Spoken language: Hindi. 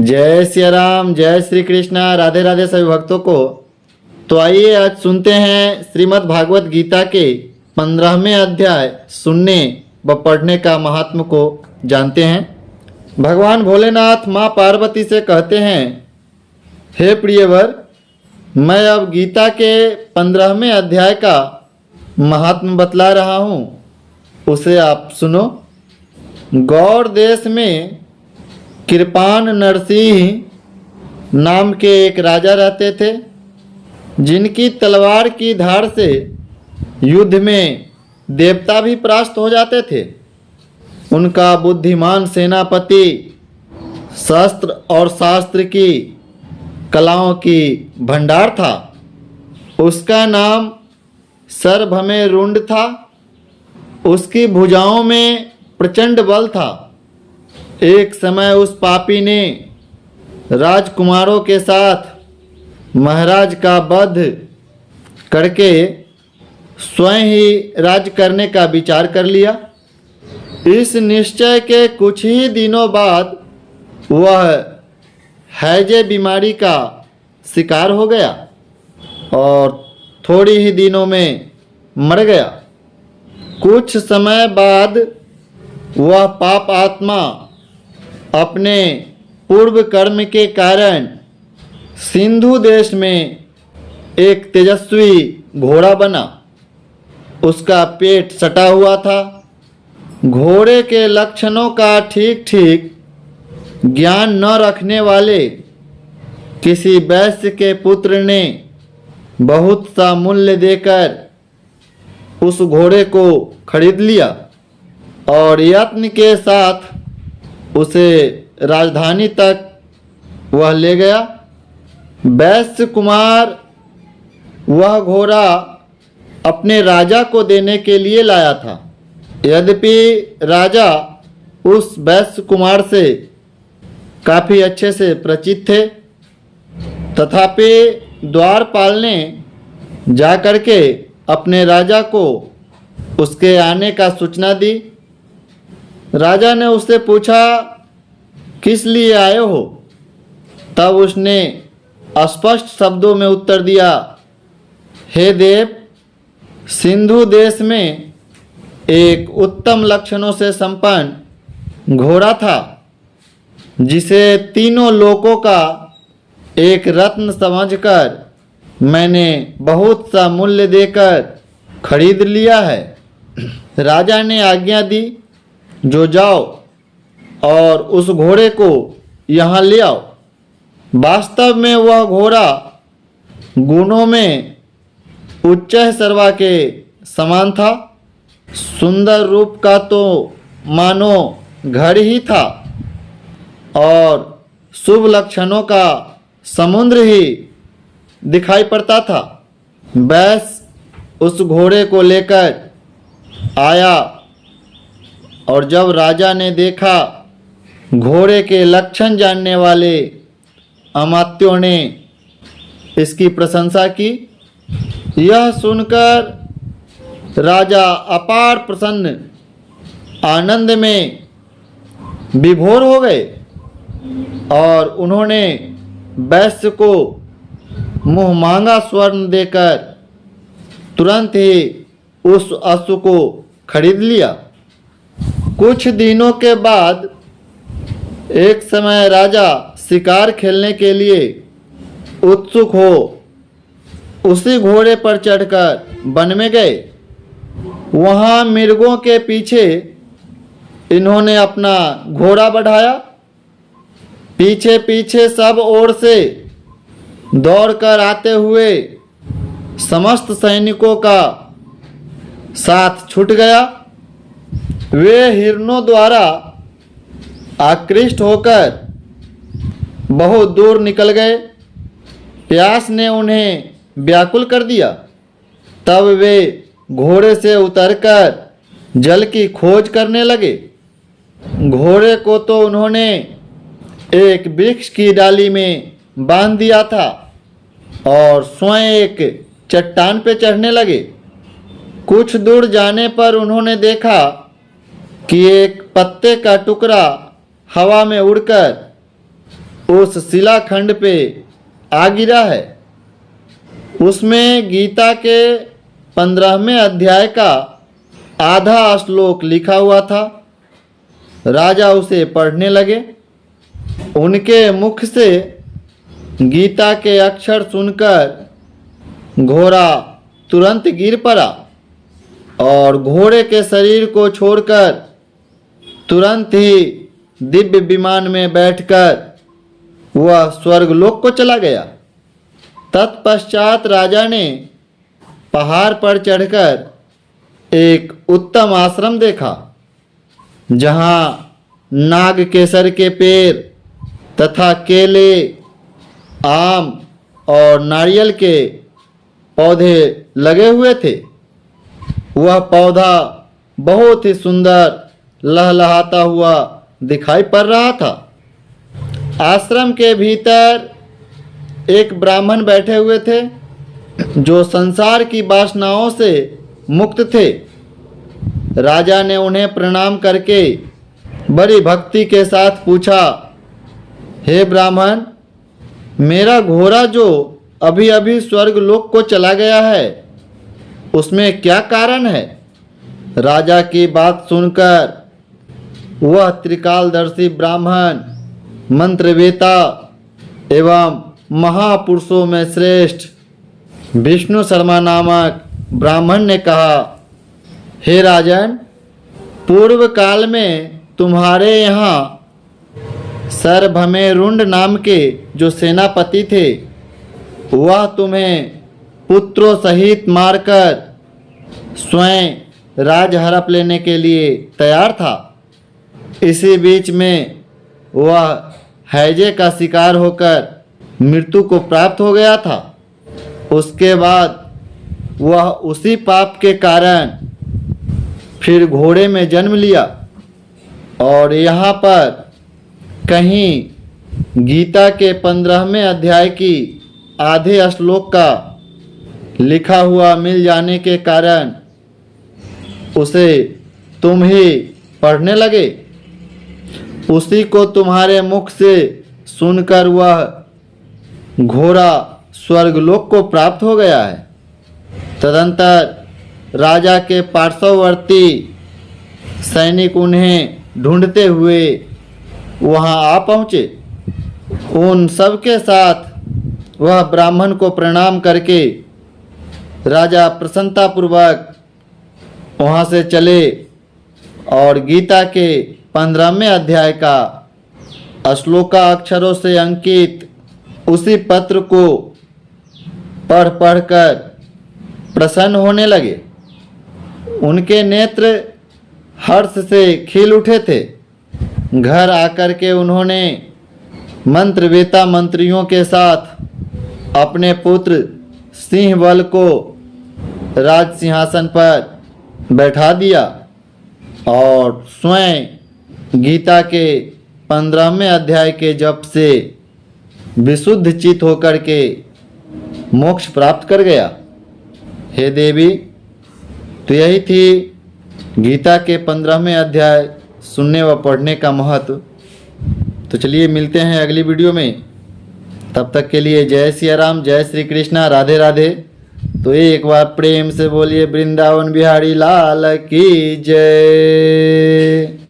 जय सिया राम, जय श्री कृष्णा, राधे राधे सभी भक्तों को। तो आइए आज सुनते हैं श्रीमद् भागवत गीता के 15वें अध्याय सुनने व पढ़ने का महात्म को जानते हैं। भगवान भोलेनाथ माँ पार्वती से कहते हैं, हे प्रियवर, मैं अब गीता के 15वें अध्याय का महात्म बतला रहा हूँ, उसे आप सुनो। गौड़ देश में कृपान नरसिंह नाम के एक राजा रहते थे, जिनकी तलवार की धार से युद्ध में देवता भी परास्त हो जाते थे। उनका बुद्धिमान सेनापति शस्त्र और शास्त्र की कलाओं की भंडार था। उसका नाम सर्वभौमरुंड था। उसकी भुजाओं में प्रचंड बल था। एक समय उस पापी ने राजकुमारों के साथ महाराज का वध करके स्वयं ही राज करने का विचार कर लिया। इस निश्चय के कुछ ही दिनों बाद वह हैजे बीमारी का शिकार हो गया और थोड़ी ही दिनों में मर गया। कुछ समय बाद वह पाप आत्मा अपने पूर्व कर्म के कारण सिंधु देश में एक तेजस्वी घोड़ा बना। उसका पेट सटा हुआ था। घोड़े के लक्षणों का ठीक ठीक ज्ञान न रखने वाले किसी वैश्य के पुत्र ने बहुत सा मूल्य देकर उस घोड़े को खरीद लिया और यत्न के साथ उसे राजधानी तक वह ले गया। वैश्य कुमार वह घोड़ा अपने राजा को देने के लिए लाया था। यद्यपि राजा उस वैश्य कुमार से काफ़ी अच्छे से परिचित थे, तथापि द्वारपाल ने जा कर के अपने राजा को उसके आने का सूचना दी। राजा ने उससे पूछा, किस लिए आए हो? तब उसने स्पष्ट शब्दों में उत्तर दिया, हे देव, सिंधु देश में एक उत्तम लक्षणों से संपन्न घोड़ा था, जिसे तीनों लोकों का एक रत्न समझकर मैंने बहुत सा मूल्य देकर खरीद लिया है। राजा ने आज्ञा दी, जो जाओ और उस घोड़े को यहाँ ले आओ। वास्तव में वह घोड़ा गुणों में उच्च सर्वा के समान था। सुंदर रूप का तो मानो घर ही था और शुभ लक्षणों का समुद्र ही दिखाई पड़ता था। वैश्य उस घोड़े को लेकर आया और जब राजा ने देखा, घोड़े के लक्षण जानने वाले अमात्यों ने इसकी प्रशंसा की। यह सुनकर राजा अपार प्रसन्न आनंद में विभोर हो गए और उन्होंने वैश्य को मुँह मांगा स्वर्ण देकर तुरंत ही उस अश्व को खरीद लिया। कुछ दिनों के बाद एक समय राजा शिकार खेलने के लिए उत्सुक हो उसी घोड़े पर चढ़कर वन में गए। वहाँ मृगों के पीछे इन्होंने अपना घोड़ा बढ़ाया। पीछे पीछे सब ओर से दौड़कर आते हुए समस्त सैनिकों का साथ छूट गया। वे हिरणों द्वारा आकृष्ट होकर बहुत दूर निकल गए। प्यास ने उन्हें व्याकुल कर दिया। तब वे घोड़े से उतरकर जल की खोज करने लगे। घोड़े को तो उन्होंने एक वृक्ष की डाली में बांध दिया था और स्वयं एक चट्टान पे चढ़ने लगे। कुछ दूर जाने पर उन्होंने देखा कि एक पत्ते का टुकड़ा हवा में उड़कर उस शिलाखंड पे आ गिरा है। उसमें गीता के 15वें अध्याय का आधा श्लोक लिखा हुआ था। राजा उसे पढ़ने लगे। उनके मुख से गीता के अक्षर सुनकर घोड़ा तुरंत गिर पड़ा और घोड़े के शरीर को छोड़कर तुरंत ही दिव्य विमान में बैठकर वह स्वर्गलोक को चला गया। तत्पश्चात राजा ने पहाड़ पर चढ़कर एक उत्तम आश्रम देखा, जहाँ नाग केसर के पेड़ तथा केले, आम और नारियल के पौधे लगे हुए थे। वह पौधा बहुत ही सुंदर लहलहाता हुआ दिखाई पड़ रहा था। आश्रम के भीतर एक ब्राह्मण बैठे हुए थे, जो संसार की वासनाओं से मुक्त थे। राजा ने उन्हें प्रणाम करके बड़ी भक्ति के साथ पूछा, हे ब्राह्मण, मेरा घोड़ा जो अभी अभी स्वर्गलोक को चला गया है, उसमें क्या कारण है? राजा की बात सुनकर वह त्रिकालदर्शी ब्राह्मण, मंत्रवेता एवं महापुरुषों में श्रेष्ठ विष्णु शर्मा नामक ब्राह्मण ने कहा, हे राजन, पूर्व काल में तुम्हारे यहाँ सर्वभमेरुंड नाम के जो सेनापति थे, वह तुम्हें पुत्रों सहित मारकर स्वयं राज हड़प लेने के लिए तैयार था। इसी बीच में वह हैजे का शिकार होकर मृत्यु को प्राप्त हो गया था। उसके बाद वह उसी पाप के कारण फिर घोड़े में जन्म लिया और यहाँ पर कहीं गीता के 15वें अध्याय की आधे श्लोक का लिखा हुआ मिल जाने के कारण उसे तुम ही पढ़ने लगे। उसी को तुम्हारे मुख से सुनकर वह घोड़ा स्वर्गलोक को प्राप्त हो गया है। तदंतर राजा के पार्श्ववर्ती सैनिक उन्हें ढूंढते हुए वहां आ पहुँचे। उन सब के साथ वह ब्राह्मण को प्रणाम करके राजा प्रसन्नतापूर्वक वहाँ से चले और गीता के 15वें अध्याय का श्लोका अक्षरों से अंकित उसी पत्र को पढ़ पढ़कर प्रसन्न होने लगे। उनके नेत्र हर्ष से खिल उठे थे। घर आकर के उन्होंने मंत्रवेता मंत्रियों के साथ अपने पुत्र सिंहबल को राज सिंहासन पर बैठा दिया और स्वयं गीता के 15वें अध्याय के जप से विशुद्ध चित्त होकर के मोक्ष प्राप्त कर गया। हे देवी, तो यही थी गीता के 15वें अध्याय सुनने व पढ़ने का महत्व। तो चलिए मिलते हैं अगली वीडियो में। तब तक के लिए जय सिया राम, जय श्री कृष्णा, राधे राधे। तो एक बार प्रेम से बोलिए वृंदावन बिहारी लाल की जय।